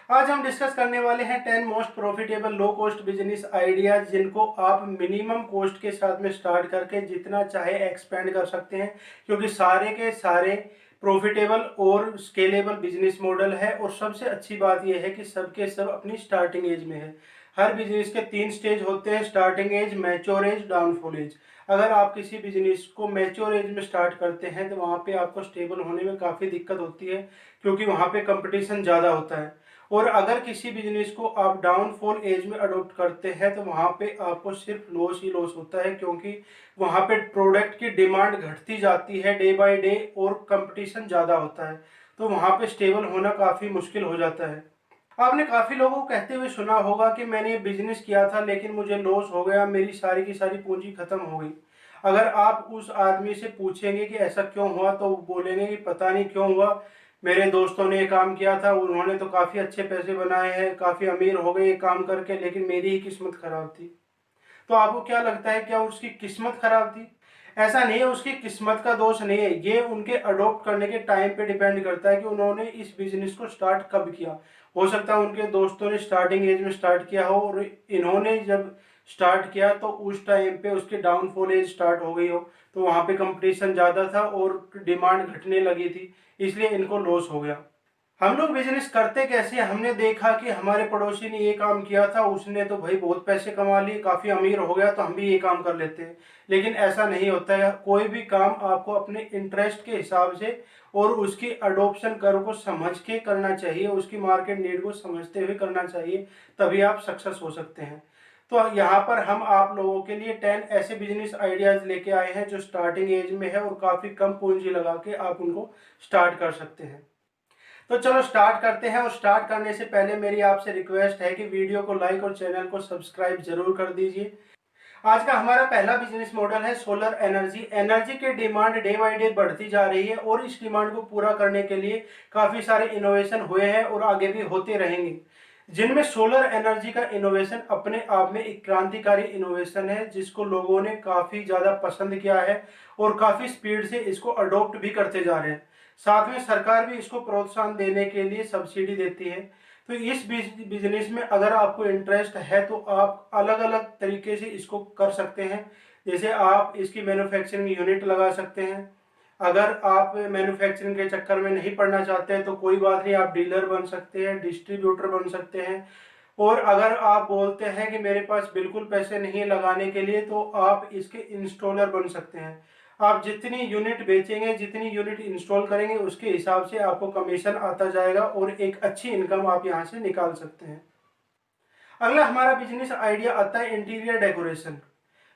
आज हम डिस्कस करने वाले हैं 10 most profitable low cost business ideas जिनको आप मिनिमम कॉस्ट के साथ में स्टार्ट करके जितना चाहे एक्सपेंड कर सकते हैं, क्योंकि सारे के सारे प्रॉफिटेबल और स्केलेबल बिजनेस मॉडल है। और सबसे अच्छी बात यह है कि सबके सब अपनी स्टार्टिंग एज में है। हर बिजनेस के 3 स्टेज होते हैं: starting age, mature age, downfall age. अगर आप किसी बिजनेस को मैच्योर एज में स्टार्ट करते हैं तो वहाँ पे आपको स्टेबल होने में काफ़ी दिक्कत होती है, क्योंकि वहाँ पे कंपटीशन ज़्यादा होता है। और अगर किसी बिजनेस को आप डाउनफॉल एज में अडॉप्ट करते हैं तो वहाँ पे आपको सिर्फ लॉस ही लॉस होता है, क्योंकि वहाँ पे प्रोडक्ट की डिमांड घटती जाती है डे बाय डे और कंपटीशन ज़्यादा होता है। तो वहाँ पे स्टेबल होना काफ़ी मुश्किल हो जाता है। आपने काफ़ी लोगों को कहते हुए सुना होगा कि मैंने ये बिजनेस किया था लेकिन मुझे लॉस हो गया, मेरी सारी की सारी पूंजी खत्म हो गई। अगर आप उस आदमी से पूछेंगे कि ऐसा क्यों हुआ तो वो बोलेंगे कि पता नहीं क्यों हुआ, मेरे दोस्तों ने ये काम किया था, उन्होंने तो काफ़ी अच्छे पैसे बनाए हैं, काफ़ी अमीर हो गए ये काम करके, लेकिन मेरी ही किस्मत खराब थी। तो आपको क्या लगता है, क्या उसकी किस्मत खराब थी? ऐसा नहीं है, उसकी किस्मत का दोष नहीं है, ये उनके अडॉप्ट करने के टाइम पे डिपेंड करता है कि उन्होंने इस बिजनेस को स्टार्ट कब किया। हो सकता है उनके दोस्तों ने स्टार्टिंग एज में स्टार्ट किया हो और इन्होंने जब स्टार्ट किया तो उस टाइम पे उसकी डाउनफॉल एज स्टार्ट हो गई हो, तो वहाँ पे कंपटीशन ज़्यादा था और डिमांड घटने लगी थी, इसलिए इनको लॉस हो गया। हम लोग बिजनेस करते कैसे, हमने देखा कि हमारे पड़ोसी ने ये काम किया था, उसने तो भाई बहुत पैसे कमा लिए, काफ़ी अमीर हो गया, तो हम भी ये काम कर लेते हैं। लेकिन ऐसा नहीं होता है। कोई भी काम आपको अपने इंटरेस्ट के हिसाब से और उसकी अडोप्शन कर्व को समझ के करना चाहिए, उसकी मार्केट नीड को समझते हुए करना चाहिए, तभी आप सक्सेस हो सकते हैं। तो यहाँ पर हम आप लोगों के लिए 10 ऐसे बिजनेस आइडियाज़ लेके आए हैं जो स्टार्टिंग एज में है और काफ़ी कम पूंजी लगा के आप उनको स्टार्ट कर सकते हैं। तो चलो स्टार्ट करते हैं। और स्टार्ट करने से पहले मेरी आपसे रिक्वेस्ट है कि वीडियो को लाइक और चैनल को सब्सक्राइब जरूर कर दीजिए। आज का हमारा पहला बिजनेस मॉडल है सोलर एनर्जी। एनर्जी की डिमांड डे बाय डे बढ़ती जा रही है और इस डिमांड को पूरा करने के लिए काफ़ी सारे इनोवेशन हुए हैं और आगे भी होते रहेंगे, जिनमें सोलर एनर्जी का इनोवेशन अपने आप में एक क्रांतिकारी इनोवेशन है, जिसको लोगों ने काफ़ी ज़्यादा पसंद किया है और काफ़ी स्पीड से इसको अडॉप्ट भी करते जा रहे हैं। साथ में सरकार भी इसको प्रोत्साहन देने के लिए सब्सिडी देती है। तो इस बिजनेस में अगर आपको इंटरेस्ट है तो आप अलग अलग तरीके से इसको कर सकते हैं। जैसे आप इसकी मैन्युफैक्चरिंग यूनिट लगा सकते हैं। अगर आप मैन्युफैक्चरिंग के चक्कर में नहीं पड़ना चाहते हैं तो कोई बात नहीं, आप डीलर बन सकते हैं, डिस्ट्रीब्यूटर बन सकते हैं। और अगर आप बोलते हैं कि मेरे पास बिल्कुल पैसे नहीं है लगाने के लिए, तो आप इसके इंस्टॉलर बन सकते हैं। आप जितनी यूनिट बेचेंगे, जितनी यूनिट इंस्टॉल करेंगे, उसके हिसाब से आपको कमीशन आता जाएगा और एक अच्छी इनकम आप यहाँ से निकाल सकते हैं। अगला हमारा बिजनेस आइडिया आता है इंटीरियर डेकोरेशन।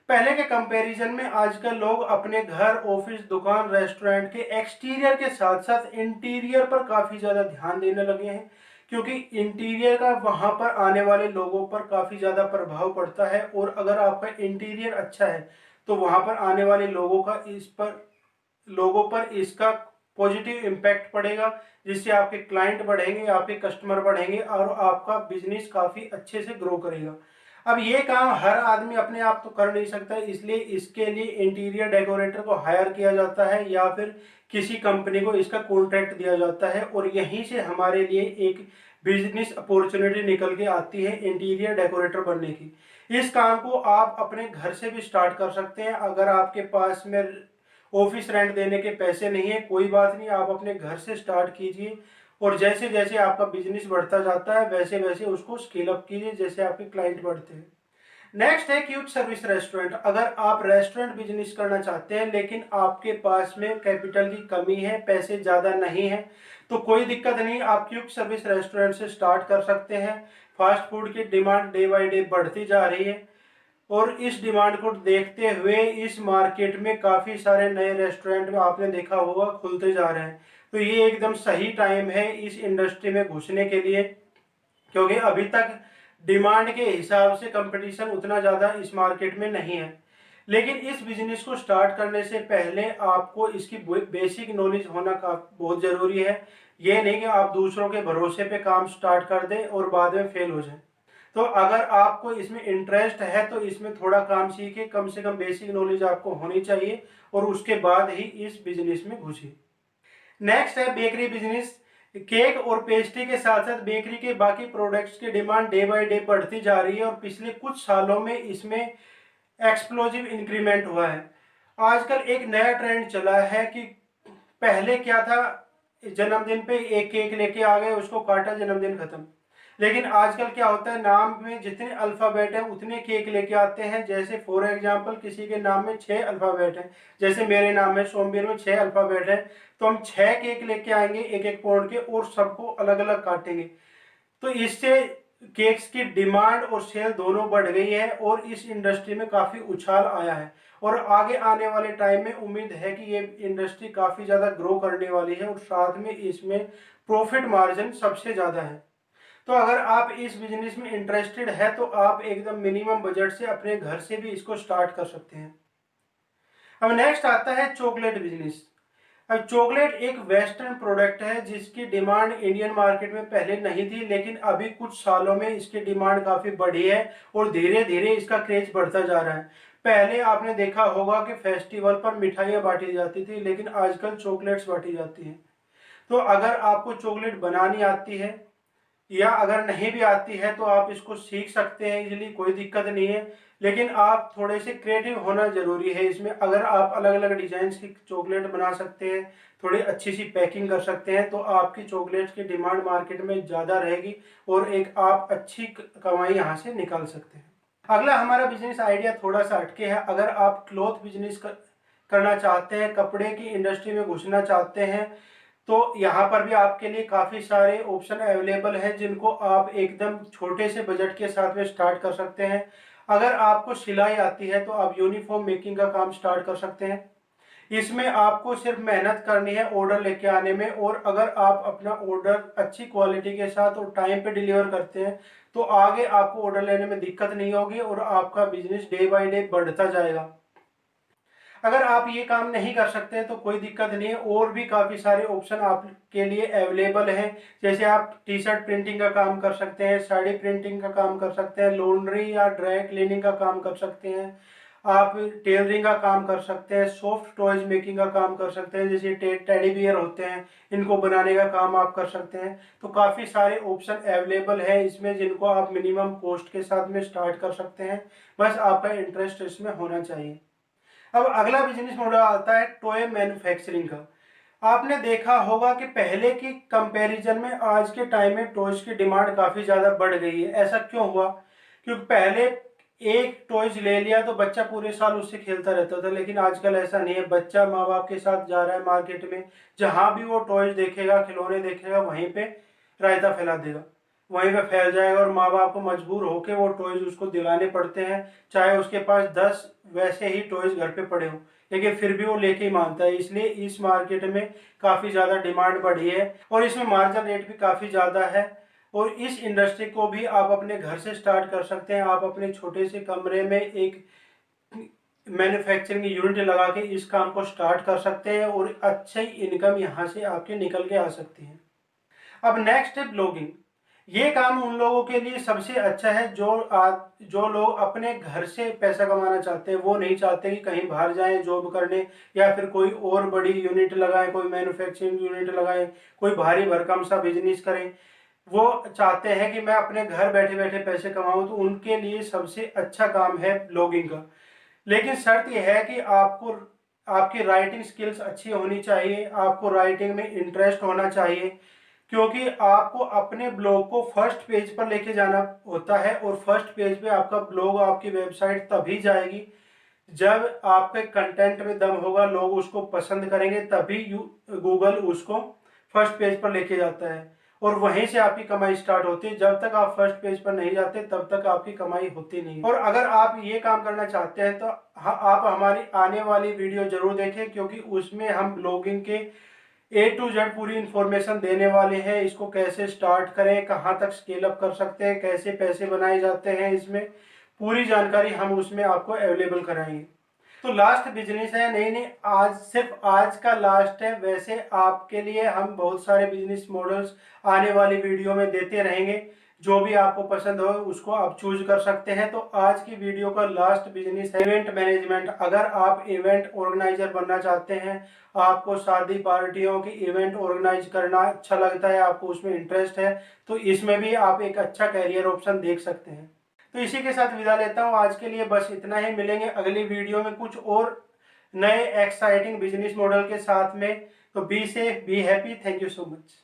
पहले के कंपैरिजन में आजकल लोग अपने घर, ऑफिस, दुकान, रेस्टोरेंट के एक्सटीरियर के साथ साथ इंटीरियर पर काफ़ी ज़्यादा ध्यान देने लगे हैं, क्योंकि इंटीरियर का वहाँ पर आने वाले लोगों पर काफ़ी ज़्यादा प्रभाव पड़ता है। और अगर आपका इंटीरियर अच्छा है तो वहाँ पर आने वाले लोगों पर इसका पॉजिटिव इम्पैक्ट पड़ेगा, जिससे आपके क्लाइंट बढ़ेंगे, आपके कस्टमर बढ़ेंगे और आपका बिजनेस काफ़ी अच्छे से ग्रो करेगा। अब ये काम हर आदमी अपने आप तो कर नहीं सकता, इसलिए इसके लिए इंटीरियर डेकोरेटर को हायर किया जाता है या फिर किसी कंपनी को इसका कॉन्ट्रैक्ट दिया जाता है, और यहीं से हमारे लिए एक बिजनेस अपॉर्चुनिटी निकल के आती है इंटीरियर डेकोरेटर बनने की। इस काम को आप अपने घर से भी स्टार्ट कर सकते हैं। अगर आपके पास में ऑफिस रेंट देने के पैसे नहीं है, कोई बात नहीं, आप अपने घर से स्टार्ट कीजिए और जैसे जैसे आपका बिजनेस बढ़ता जाता है वैसे वैसे उसको स्केल अप कीजिए, जैसे आपके क्लाइंट बढ़ते हैं। नेक्स्ट है क्विक सर्विस रेस्टोरेंट। अगर आप रेस्टोरेंट बिजनेस करना चाहते हैं लेकिन आपके पास में कैपिटल की कमी है, पैसे ज़्यादा नहीं है, तो कोई दिक्कत नहीं, आप क्विक सर्विस रेस्टोरेंट से स्टार्ट कर सकते हैं। फास्ट फूड की डिमांड डे बाय डे बढ़ती जा रही है और इस डिमांड को देखते हुए इस मार्केट में काफ़ी सारे नए रेस्टोरेंट में आपने देखा होगा खुलते जा रहे हैं। तो ये एकदम सही टाइम है इस इंडस्ट्री में घुसने के लिए, क्योंकि अभी तक डिमांड के हिसाब से कंपटीशन उतना ज़्यादा इस मार्केट में नहीं है। लेकिन इस बिजनेस को स्टार्ट करने से पहले आपको इसकी बेसिक नॉलेज होना का बहुत ज़रूरी है। ये नहीं कि आप दूसरों के भरोसे पे काम स्टार्ट कर दें और बाद में फेल हो जाए। तो अगर आपको इसमें इंटरेस्ट है तो इसमें थोड़ा काम सीखिए, कम से कम बेसिक नॉलेज आपको होनी चाहिए और उसके बाद ही इस बिजनेस में घुसिए। नेक्स्ट है बेकरी बिजनेस। केक और पेस्ट्री के साथ साथ बेकरी के बाकी प्रोडक्ट्स की डिमांड डे बाय डे बढ़ती जा रही है और पिछले कुछ सालों में इसमें एक्सप्लोजिव इंक्रीमेंट हुआ है। आजकल एक नया ट्रेंड चला है कि पहले क्या था, जन्मदिन पे एक केक लेके आ गए, उसको काटा, जन्मदिन खत्म। लेकिन आजकल क्या होता है, नाम में जितने अल्फ़ाबेट हैं उतने केक लेके आते हैं। जैसे फॉर एग्जांपल किसी के नाम में 6 अल्फ़ाबेट हैं, जैसे मेरे नाम में सोमवीर में 6 अल्फ़ाबेट हैं, तो हम 6 केक लेके आएंगे एक एक पाउंड के और सबको अलग अलग काटेंगे। तो इससे केक्स की डिमांड और सेल दोनों बढ़ गई है और इस इंडस्ट्री में काफ़ी उछाल आया है और आगे आने वाले टाइम में उम्मीद है कि ये इंडस्ट्री काफ़ी ज़्यादा ग्रो करने वाली है और साथ में इसमें प्रॉफिट मार्जिन सबसे ज़्यादा है। तो अगर आप इस बिजनेस में इंटरेस्टेड है तो आप एकदम मिनिमम बजट से अपने घर से भी इसको स्टार्ट कर सकते हैं। अब नेक्स्ट आता है चॉकलेट बिजनेस। अब चॉकलेट एक वेस्टर्न प्रोडक्ट है जिसकी डिमांड इंडियन मार्केट में पहले नहीं थी, लेकिन अभी कुछ सालों में इसकी डिमांड काफ़ी बढ़ी है और धीरे धीरे इसका क्रेज बढ़ता जा रहा है। पहले आपने देखा होगा कि फेस्टिवल पर मिठाइयाँ बांटी जाती थी, लेकिन आजकल चॉकलेट्स बांटी जाती हैं। तो अगर आपको चॉकलेट बनानी आती है या अगर नहीं भी आती है तो आप इसको सीख सकते हैं इजीली, कोई दिक्कत नहीं है। लेकिन आप थोड़े से क्रिएटिव होना ज़रूरी है इसमें। अगर आप अलग अलग डिज़ाइन की चॉकलेट बना सकते हैं, थोड़ी अच्छी सी पैकिंग कर सकते हैं, तो आपकी चॉकलेट्स की डिमांड मार्केट में ज़्यादा रहेगी और एक आप अच्छी कमाई यहाँ से निकाल सकते हैं। अगला हमारा बिजनेस आइडिया थोड़ा सा हटके है। अगर आप क्लॉथ बिजनेस करना चाहते हैं, कपड़े की इंडस्ट्री में घुसना चाहते हैं, तो यहाँ पर भी आपके लिए काफ़ी सारे ऑप्शन अवेलेबल हैं जिनको आप एकदम छोटे से बजट के साथ में स्टार्ट कर सकते हैं। अगर आपको सिलाई आती है तो आप यूनिफॉर्म मेकिंग का काम स्टार्ट कर सकते हैं। इसमें आपको सिर्फ मेहनत करनी है ऑर्डर लेके आने में, और अगर आप अपना ऑर्डर अच्छी क्वालिटी के साथ और टाइम पे डिलीवर करते हैं तो आगे आपको ऑर्डर लेने में दिक्कत नहीं होगी और आपका बिजनेस डे बाय डे बढ़ता जाएगा। अगर आप ये काम नहीं कर सकते तो कोई दिक्कत नहीं है, और भी काफ़ी सारे ऑप्शन आपके लिए अवेलेबल हैं। जैसे आप टी शर्ट प्रिंटिंग का काम कर सकते हैं, साड़ी प्रिंटिंग का काम कर सकते हैं, लॉन्ड्री या ड्राई क्लीनिंग का काम कर सकते हैं, आप टेलरिंग का काम कर सकते हैं, सॉफ्ट टॉयज मेकिंग का काम कर सकते हैं, जैसे टेडी बियर होते हैं इनको बनाने का काम आप कर सकते हैं। तो काफ़ी सारे ऑप्शन अवेलेबल है इसमें जिनको आप मिनिमम कॉस्ट के साथ में स्टार्ट कर सकते हैं, बस आपका इंटरेस्ट इसमें होना चाहिए। अब अगला बिजनेस मॉडल आता है टॉय मैन्युफैक्चरिंग का। आपने देखा होगा कि पहले की कंपैरिजन में आज के टाइम में टॉयज की डिमांड काफ़ी ज़्यादा बढ़ गई है। ऐसा क्यों हुआ? क्योंकि पहले एक टॉयज ले लिया तो बच्चा पूरे साल उससे खेलता रहता था, लेकिन आजकल ऐसा नहीं है। बच्चा माँ बाप के साथ जा रहा है मार्केट में, जहाँ भी वो टॉयज देखेगा, खिलौने देखेगा, वहीं पे रायता फैला देगा, वहीं पे फैल जाएगा और माँ बाप को मजबूर होकर वो टॉयज उसको दिलाने पड़ते हैं, चाहे उसके पास 10 वैसे ही टॉयज घर पे पड़े हों, लेकिन फिर भी वो लेके ही मानता है। इसलिए इस मार्केट में काफ़ी ज़्यादा डिमांड बढ़ी है और इसमें मार्जिन रेट भी काफ़ी ज़्यादा है। और इस इंडस्ट्री को भी आप अपने घर से स्टार्ट कर सकते हैं। आप अपने छोटे से कमरे में एक मैन्युफैक्चरिंग यूनिट लगा के इस काम को स्टार्ट कर सकते हैं और अच्छी इनकम यहाँ से आपके निकल के आ सकती है। अब नेक्स्ट है ब्लॉगिंग। ये काम उन लोगों के लिए सबसे अच्छा है जो लोग अपने घर से पैसा कमाना चाहते हैं। वो नहीं चाहते कि कहीं बाहर जाएं जॉब करने या फिर कोई और बड़ी यूनिट लगाएं, कोई मैन्युफैक्चरिंग यूनिट लगाएं, कोई भारी भरकम सा बिजनेस करें। वो चाहते हैं कि मैं अपने घर बैठे बैठे पैसे कमाऊं, तो उनके लिए सबसे अच्छा काम है ब्लॉगिंग का। लेकिन शर्त यह है कि आपको आपकी राइटिंग स्किल्स अच्छी होनी चाहिए, आपको राइटिंग में इंटरेस्ट होना चाहिए, क्योंकि आपको अपने ब्लॉग को फर्स्ट पेज पर लेके जाना होता है और फर्स्ट पेज पे आपका ब्लॉग, आपकी वेबसाइट तभी जाएगी जब आपके कंटेंट में दम होगा, लोग उसको पसंद करेंगे, तभी गूगल उसको फर्स्ट पेज पर लेके जाता है और वहीं से आपकी कमाई स्टार्ट होती है। जब तक आप फर्स्ट पेज पर नहीं जाते तब तक आपकी कमाई होती नहीं। और अगर आप ये काम करना चाहते हैं तो आप हमारी आने वाली वीडियो जरूर देखें, क्योंकि उसमें हम ब्लॉगिंग के A to Z पूरी इंफॉर्मेशन देने वाले हैं। इसको कैसे स्टार्ट करें, कहाँ तक स्केल अप कर सकते हैं, कैसे पैसे बनाए जाते हैं, इसमें पूरी जानकारी हम उसमें आपको अवेलेबल कराएंगे। तो लास्ट बिजनेस है, नहीं नहीं आज सिर्फ आज का लास्ट है। वैसे आपके लिए हम बहुत सारे बिजनेस मॉडल्स आने वाली वीडियो में देते रहेंगे, जो भी आपको पसंद हो उसको आप चूज कर सकते हैं। तो आज की वीडियो का लास्ट बिजनेस है इवेंट मैनेजमेंट। अगर आप इवेंट ऑर्गेनाइजर बनना चाहते हैं, आपको शादी पार्टियों की इवेंट ऑर्गेनाइज करना अच्छा लगता है, आपको उसमें इंटरेस्ट है, तो इसमें भी आप एक अच्छा कैरियर ऑप्शन देख सकते हैं। तो इसी के साथ विदा लेता हूँ आज के लिए, बस इतना ही। मिलेंगे अगली वीडियो में कुछ और नए एक्साइटिंग बिजनेस मॉडल के साथ में। तो be safe, be happy, thank you so much.